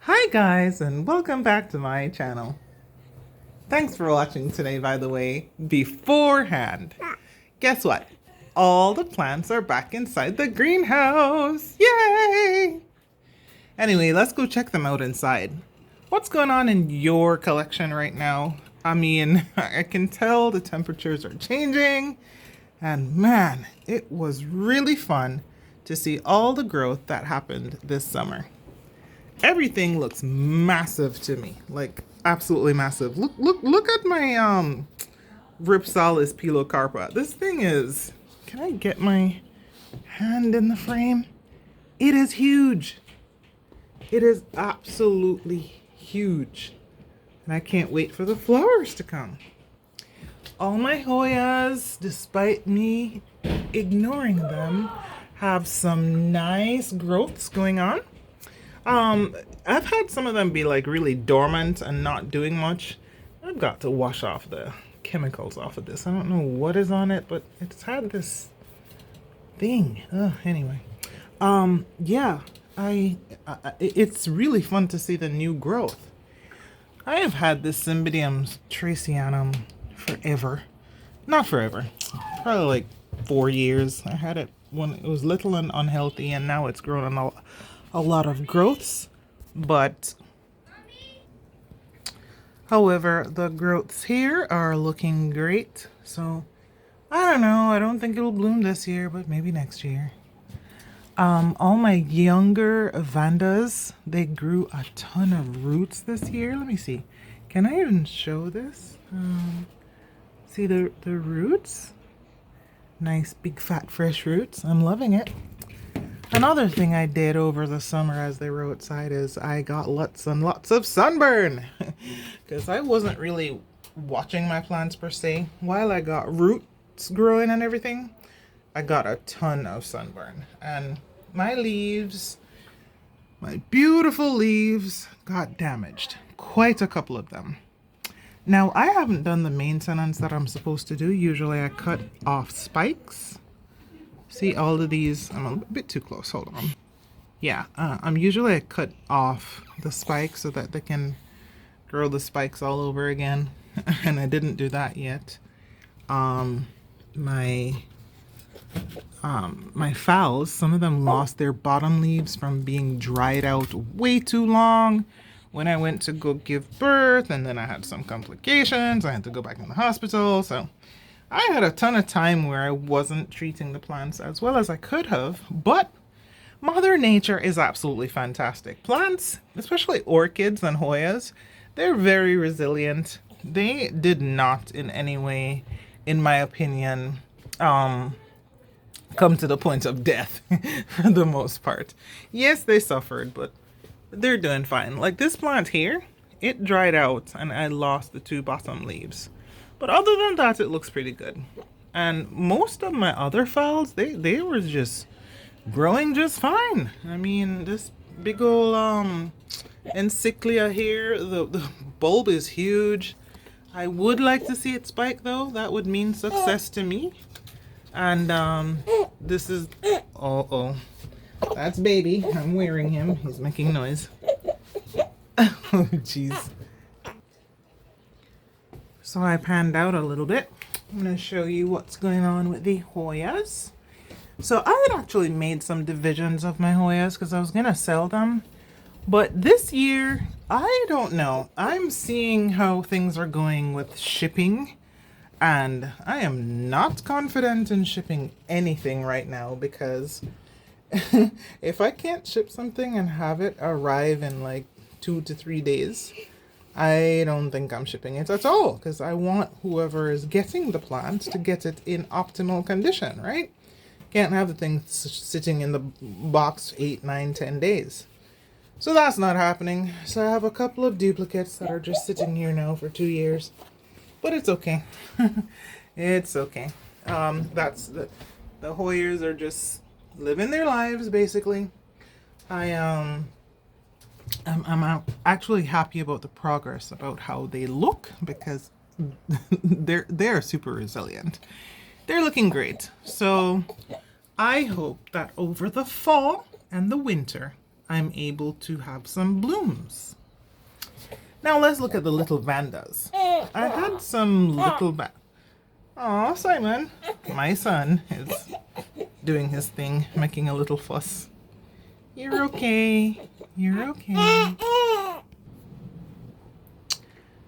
Hi guys, and welcome back to my channel. Thanks for watching today, by the way. Beforehand, guess what? All the plants are back inside the greenhouse. Yay! Anyway, let's go check them out inside. What's going on in your collection right now? I mean, I can tell the temperatures are changing, and man, it was really fun to see all the growth that happened this summer. Everything looks massive to me, like absolutely massive. Look at my Ripsalis pilocarpa. This thing is, can I get my hand in the frame? It is huge. It is absolutely huge. And I can't wait for the flowers to come. All my Hoyas, despite me ignoring them, have some nice growths going on. I've had some of them be like really dormant and not doing much. I've got to wash off the chemicals off of this. I don't know what is on it, but it's had this thing. Anyway, yeah, it's really fun to see the new growth. I have had this Cymbidium tracianum forever. Not forever. Probably like 4 years. I had it when it was little and unhealthy, and now it's grown a lot of growths. But however, the growths here are looking great. So I don't know. I don't think it'll bloom this year, but maybe next year. All my younger Vandas, they grew a ton of roots this year. Let me see. Can I even show this? See the roots? Nice big fat fresh roots. I'm loving it. Another thing I did over the summer as they were outside is I got lots and lots of sunburn. Because I wasn't really watching my plants per se. While I got roots growing and everything, I got a ton of sunburn. And my leaves, my beautiful leaves, got damaged. Quite a couple of them. Now, I haven't done the maintenance that I'm supposed to do. Usually I cut off spikes. See all of these, I'm a bit too close, hold on. Yeah, I'm usually I cut off the spikes so that they can grow the spikes all over again. And I didn't do that yet. My phals, some of them lost their bottom leaves from being dried out way too long when I went to go give birth, and then I had some complications. I had to go back in the hospital, so I had a ton of time where I wasn't treating the plants as well as I could have, but Mother Nature is absolutely fantastic. Plants, especially orchids and Hoyas, they're very resilient. They did not in any way, in my opinion, come to the point of death for the most part. Yes, they suffered, but they're doing fine. Like this plant here, it dried out and I lost the 2 bottom leaves. But other than that, it looks pretty good. And most of my other phals, they were just growing just fine. I mean, this big old Encyclia here, the bulb is huge. I would like to see it spike though. That would mean success to me. And this is, oh, that's baby. I'm wearing him. He's making noise. Oh, jeez. So I panned out a little bit. I'm going to show you what's going on with the Hoyas. So I had actually made some divisions of my Hoyas because I was going to sell them. But this year, I don't know. I'm seeing how things are going with shipping. And I am not confident in shipping anything right now because if I can't ship something and have it arrive in like 2 to 3 days, I don't think I'm shipping it at all because I want whoever is getting the plant to get it in optimal condition, right? Can't have the thing sitting in the box 8, 9, 10 days. So that's not happening. So I have a couple of duplicates that are just sitting here now for 2 years. But it's okay. It's okay. That's the Hoyers are just living their lives basically. I'm actually happy about the progress, about how they look, because they're super resilient. They're looking great. So I hope that over the fall and the winter, I'm able to have some blooms. Now let's look at the little Vandas. I had some little Oh, Simon, my son is doing his thing, making a little fuss. You're okay. You're okay.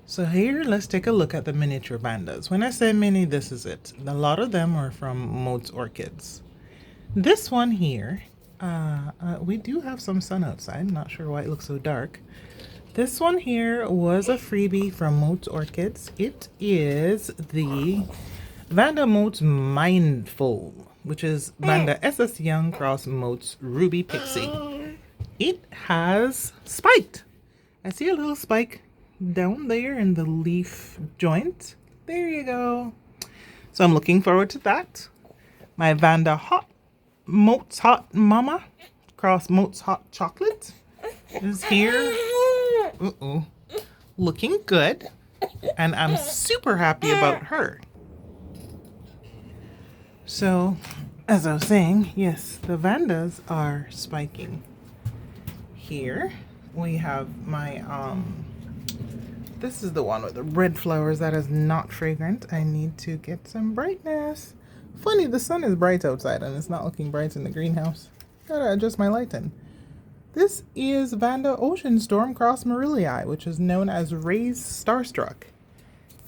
So here, let's take a look at the miniature Vandas. When I say mini, this is it. A lot of them are from Moats Orchids. This one here, we do have some sun outside. Not sure why it looks so dark. This one here was a freebie from Moats Orchids. It is the Vanda Moats Mindful, which is Vanda SS Young cross Moats Ruby Pixie. It has spiked. I see a little spike down there in the leaf joint. There you go. So I'm looking forward to that. My Vanda Moats Hot Mama cross Moats Hot Chocolate is here. Looking good. And I'm super happy about her. So, as I was saying, yes, the Vandas are spiking. Here we have my, this is the one with the red flowers that is not fragrant. I need to get some brightness. Funny, the sun is bright outside and it's not looking bright in the greenhouse. Gotta adjust my lighting. This is Vanda Ocean Storm Cross Marillii, which is known as Ray's Starstruck.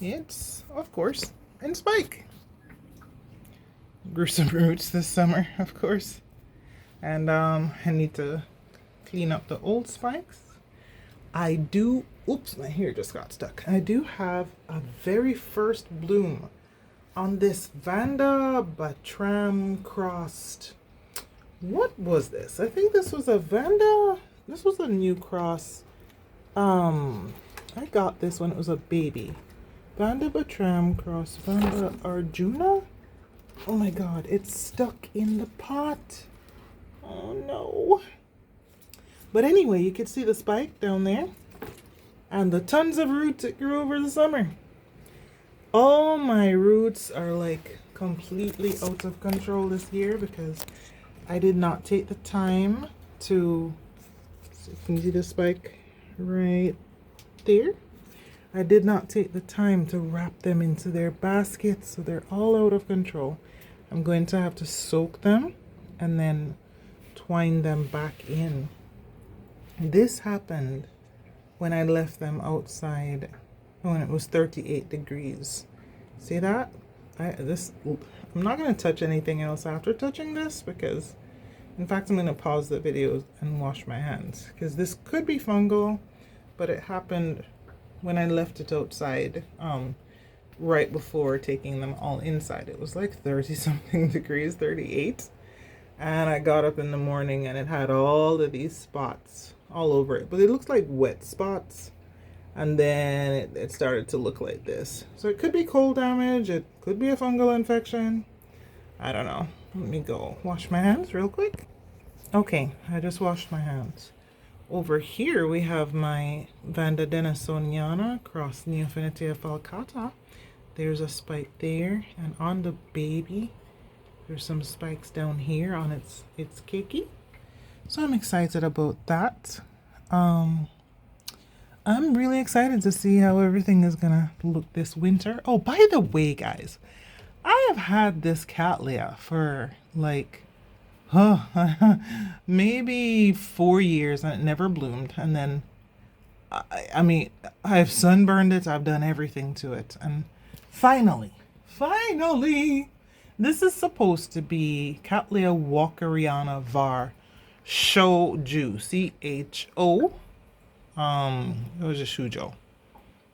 It's, of course, in spike. Grew some roots this summer, of course. And I need to clean up the old spikes. I do, oops, my hair just got stuck. I do have a very first bloom on this Vanda Batram crossed. What was this? I think this was a Vanda. This was a new cross. I got this when it was a baby. Vanda Batram cross Vanda Arjuna. Oh my god, it's stuck in the pot. Oh no. But anyway, you can see the spike down there. And the tons of roots it grew over the summer. All my roots are like completely out of control this year because I did not take the time to, so you can see the spike right there. I did not take the time to wrap them into their baskets, so they're all out of control. I'm going to have to soak them and then twine them back in. This happened when I left them outside when it was 38 degrees. See that? I'm not going to touch anything else after touching this because, in fact, I'm going to pause the video and wash my hands because this could be fungal, but it happened when I left it outside right before taking them all inside. It was like 30 something degrees, 38. And I got up in the morning and it had all of these spots all over it, but it looks like wet spots. And then it started to look like this. So it could be cold damage. It could be a fungal infection. I don't know. Let me go wash my hands real quick. Okay, I just washed my hands. Over here we have my Vanda Denisoniana cross Neophinitia falcata. There's a spike there, and on the baby there's some spikes down here on its keiki. So I'm excited about that. I'm really excited to see how everything is gonna look this winter. Oh, by the way, guys, I have had this Cattleya for like maybe 4 years and it never bloomed. And then I mean, I've sunburned it, I've done everything to it, and finally, this is supposed to be Cattleya walkeriana var Shouju, CHO. It was a Shujo.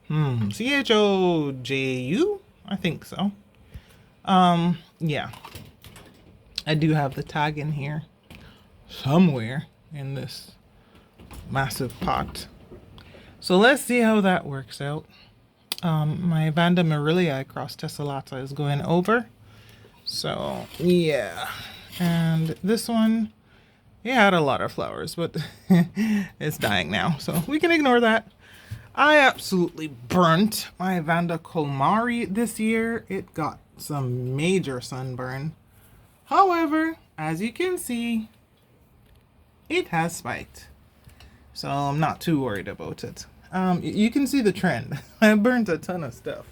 CHOJU? I think so. Yeah. I do have the tag in here somewhere in this massive pot. So let's see how that works out. My Vanda Marillii cross Tessellata is going over. So, yeah. And this one, it had a lot of flowers, but it's dying now, so we can ignore that. I absolutely burnt my Vanda Kolmari this year. It got some major sunburn. However, as you can see, it has spiked. So I'm not too worried about it. You can see the trend. I burnt a ton of stuff.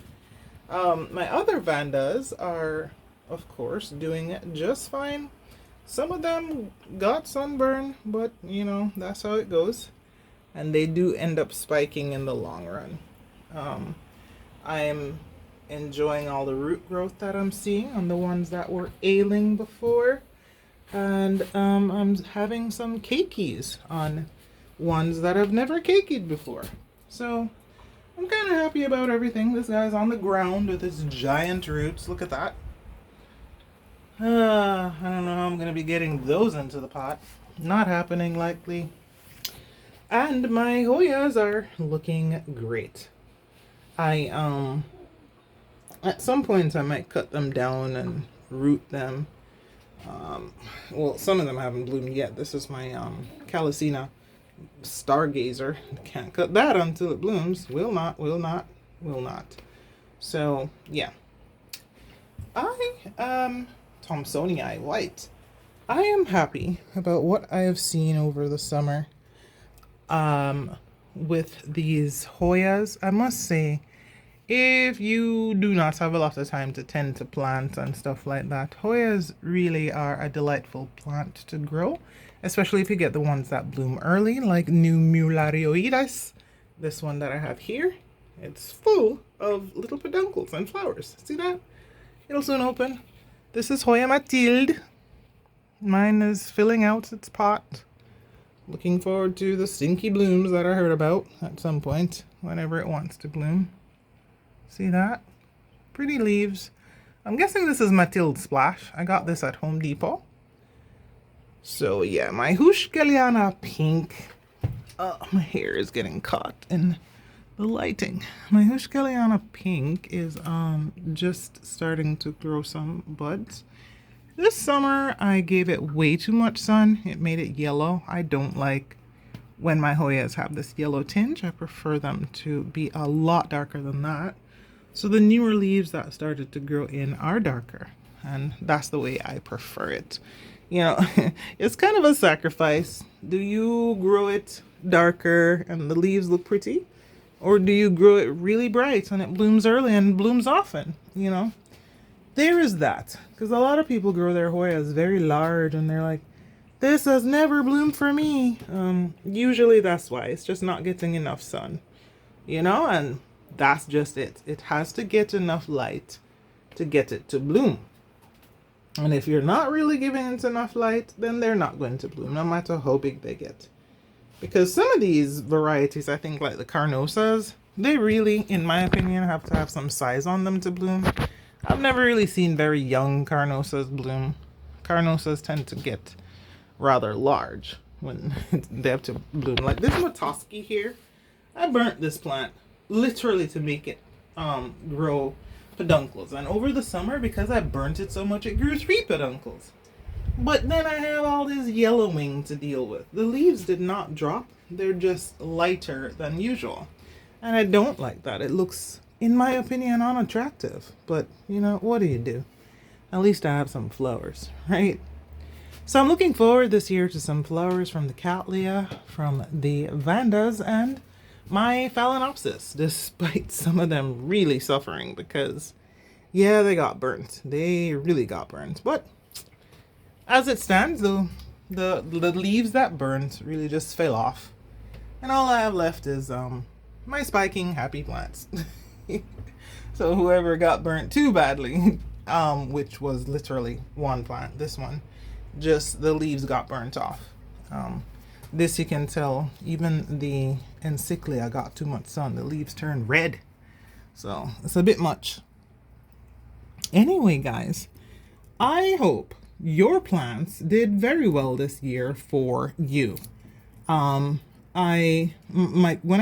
My other Vandas are, of course, doing just fine. Some of them got sunburn, but you know, that's how it goes. And they do end up spiking in the long run. I'm enjoying all the root growth that I'm seeing on the ones that were ailing before. And I'm having some cakeys on ones that have never caked before. So I'm kind of happy about everything. This guy's on the ground with his giant roots. Look at that. I don't know how I'm going to be getting those into the pot. Not happening likely. And my Hoyas are looking great. At some points I might cut them down and root them. Well, some of them haven't bloomed yet. This is my Calycina Stargazer. Can't cut that until it blooms. Will not. So, yeah. Thomsonii White. I am happy about what I have seen over the summer. With these Hoyas, I must say, if you do not have a lot of time to tend to plants and stuff like that, Hoyas really are a delightful plant to grow, especially if you get the ones that bloom early, like Nummulariioides. This one that I have here, it's full of little peduncles and flowers. See that? It'll soon open. This is Hoya Mathilde. Mine is filling out its pot. Looking forward to the stinky blooms that I heard about at some point, whenever it wants to bloom. See that? Pretty leaves. I'm guessing this is Mathilde Splash. I got this at Home Depot. So yeah, my Huschkeliana Pink. My hair is getting caught in the lighting. My Huschkeliana Pink is just starting to grow some buds. This summer, I gave it way too much sun. It made it yellow. I don't like when my Hoyas have this yellow tinge. I prefer them to be a lot darker than that. So the newer leaves that started to grow in are darker. And that's the way I prefer it. You know, it's kind of a sacrifice. Do you grow it darker and the leaves look pretty? Or do you grow it really bright and it blooms early and blooms often, you know? There is that, because a lot of people grow their Hoyas very large and they're like, this has never bloomed for me. Usually that's why. It's just not getting enough sun, you know, and that's just it. It has to get enough light to get it to bloom. And if you're not really giving it enough light, then they're not going to bloom, no matter how big they get. Because some of these varieties, I think like the Carnosas, they really, in my opinion, have to have some size on them to bloom. I've never really seen very young Carnosas bloom. Carnosas tend to get rather large when they have to bloom. Like this Matoski here, I burnt this plant literally to make it grow peduncles. And over the summer, because I burnt it so much, it grew 3 peduncles. But then I have all this yellowing to deal with. The leaves did not drop. They're just lighter than usual. And I don't like that. It looks, in my opinion, unattractive. But, you know, what do you do? At least I have some flowers, right? So I'm looking forward this year to some flowers from the Cattleya, from the Vandas, and my Phalaenopsis, despite some of them really suffering because, yeah, they got burnt. They really got burnt. But as it stands, though, the leaves that burnt really just fell off. And all I have left is my spiking happy plants. So whoever got burnt too badly, which was literally one plant, this one, just the leaves got burnt off. This you can tell, even the Encyclia got too much sun. The leaves turned red. So it's a bit much. Anyway, guys, I hope your plants did very well this year for you. When I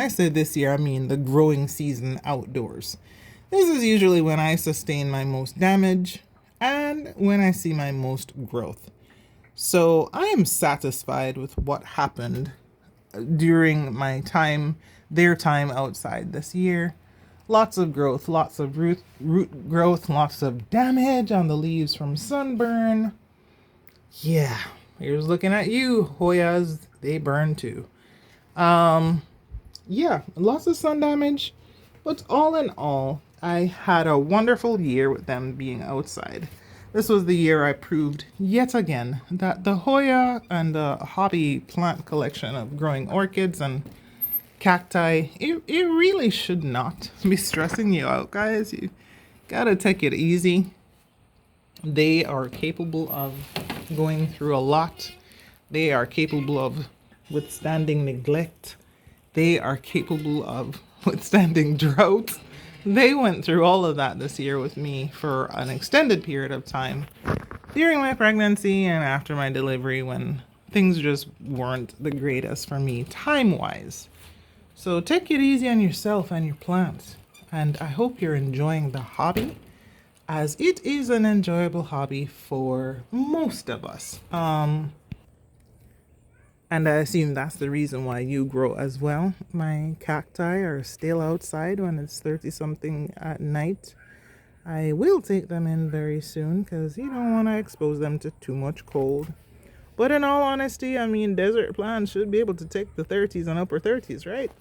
say this year, I mean the growing season outdoors. This is usually when I sustain my most damage and when I see my most growth. So I am satisfied with what happened during my time, their time outside this year. Lots of growth, lots of root growth, lots of damage on the leaves from sunburn. Yeah, Here's looking at you, Hoyas. They burn too. Yeah, lots of sun damage, but all in all, I had a wonderful year with them being outside. This was the year I proved yet again that the Hoya and the hobby plant collection of growing orchids and cacti, it really should not be stressing you out, guys. You gotta take it easy. They are capable of going through a lot. They are capable of withstanding neglect. They are capable of withstanding drought. They went through all of that this year with me for an extended period of time during my pregnancy and after my delivery when things just weren't the greatest for me time-wise. So take it easy on yourself and your plants. And I hope you're enjoying the hobby, as it is an enjoyable hobby for most of us. And I assume that's the reason why you grow as well. My cacti are still outside when it's 30 something at night. I will take them in very soon because you don't want to expose them to too much cold. But in all honesty, I mean, desert plants should be able to take the 30s and upper 30s, right?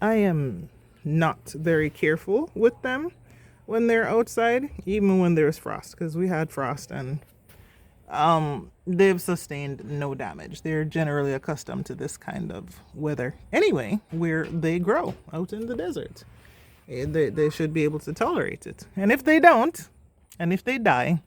I am not very careful with them when they're outside, even when there's frost, because we had frost and they've sustained no damage. They're generally accustomed to this kind of weather anyway, where they grow out in the desert. They should be able to tolerate it. And if they don't, and if they die,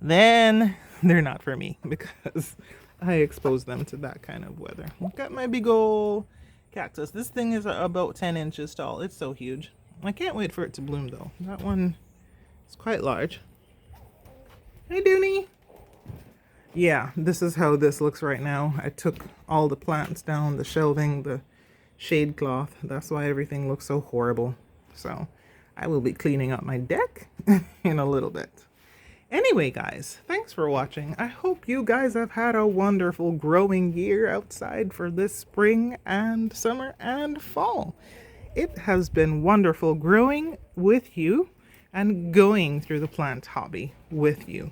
then they're not for me because I expose them to that kind of weather. Look at my big ol' cactus. This thing is about 10 inches tall. It's so huge. I can't wait for it to bloom though. That one is quite large. Hey, Dooney. Yeah, this is how this looks right now. I took all the plants down, the shelving, the shade cloth. That's why everything looks so horrible. So I will be cleaning up my deck in a little bit. Anyway, guys, thanks for watching. I hope you guys have had a wonderful growing year outside for this spring and summer and fall. It has been wonderful growing with you and going through the plant hobby with you.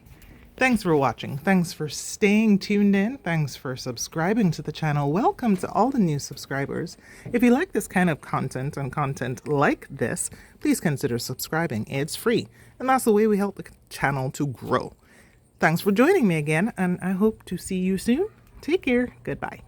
Thanks for watching. Thanks for staying tuned in. Thanks for subscribing to the channel. Welcome to all the new subscribers. If you like this kind of content and content like this, please consider subscribing. It's free, and that's the way we help the channel to grow. Thanks for joining me again, and I hope to see you soon. Take care. Goodbye.